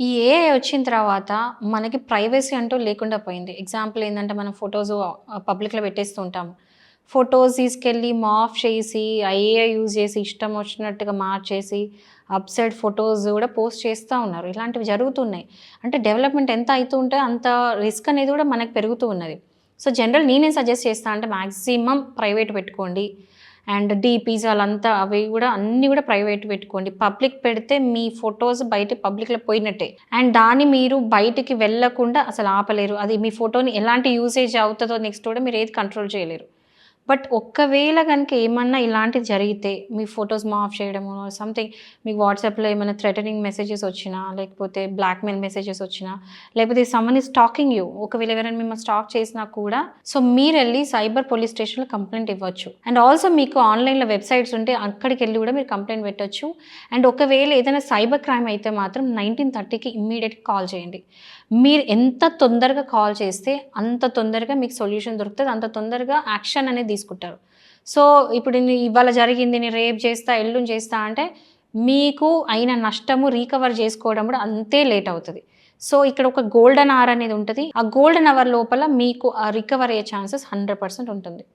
ఈ ఏఐ వచ్చిన తర్వాత మనకి ప్రైవసీ అంటూ లేకుండా పోయింది. ఎగ్జాంపుల్ ఏందంటే మనం ఫోటోస్ పబ్లిక్‌లో పెట్టేస్తూ ఉంటాము. ఫోటోస్ తీసుకెళ్ళి మార్ఫ్ చేసి, ఆ ఏఐ యూజ్ చేసి ఇష్టం వచ్చినట్టుగా మార్చేసి, అప్‌సైడ్ ఫోటోస్ కూడా పోస్ట్ చేస్తా ఉన్నారు. ఇలాంటివి జరుగుతున్నాయి. అంటే డెవలప్‌మెంట్ ఎంత అయితూ ఉంటే అంత రిస్క్ అనేది కూడా మనకు పెరుగుతూ ఉన్నది. సో, జనరల్ నేనేం సజెస్ట్ చేస్తా అంటే మాక్సిమం ప్రైవేట్ పెట్టుకోండి. అండ్ డీపీస్ అలంతా అవి గూడా అన్నీ గూడా ప్రైవేట్ పెట్టుకోండి. పబ్లిక్ పెడితే మీ ఫోటోస్ బయట పబ్లిక్‌లో పోయినట్టే. అండ్ దాన్ని మీరు బయటికి వెళ్ళకుండా అసలు ఆపలేరు. అది మీ ఫోటోని ఎలాంటి యూసేజ్ అవుతదో నెక్స్ట్ కూడా మీరు ఏది కంట్రోల్ చేయలేరు. బట్ ఒక్కవేళ గనుక ఏమన్నా ఇలాంటిది జరిగితే మీ ఫోటోస్ మాఫ్ చేయడమో సంథింగ్ మీకు వాట్సాప్‌లో ఏమైనా థ్రెటనింగ్ మెసేజెస్ వచ్చినా, లేకపోతే బ్లాక్‌మెయిల్ మెసేజెస్ వచ్చినా, లేకపోతే సమ్‌వన్ ఈస్ స్టాకింగ్ యూ. ఒకవేళ ఎవరైనా మిమ్మల్ని స్టాక్ చేసినా కూడా సో మీరెళ్లి సైబర్ పోలీస్ స్టేషన్‌లో కంప్లెయింట్ ఇవ్వచ్చు. అండ్ ఆల్సో మీకు ఆన్‌లైన్‌లో వెబ్‌సైట్స్ ఉంటే అక్కడికెళ్లి కూడా మీరు కంప్లెయింట్ పెట్టొచ్చు. అండ్ ఒకవేళ ఏదైనా సైబర్ క్రైమ్ అయితే మాత్రం 1930కి ఇమ్మీడియేట్‌గా కాల్ చేయండి. మీరు ఎంత తొందరగా కాల్ చేస్తే అంత తొందరగా మీకు సొల్యూషన్ దొరుకుతది. అంత తొందరగా యాక్షన్ అనేది తీసుకుంటారు. సో, ఇప్పుడు ఇవాళ జరిగింది నేను రేపు చేస్తా, ఎల్లుండి చేస్తా అంటే మీకు అయిన నష్టము రీకవర్ చేసుకోవడం కూడా అంతే లేట్ అవుతది. సో, ఇక్కడ ఒక గోల్డెన్ అవర్ అనేది ఉంటది. ఆ గోల్డెన్ అవర్ లోపల మీకు రికవర్ అయ్యే ఛాన్సెస్ 100% ఉంటుంది.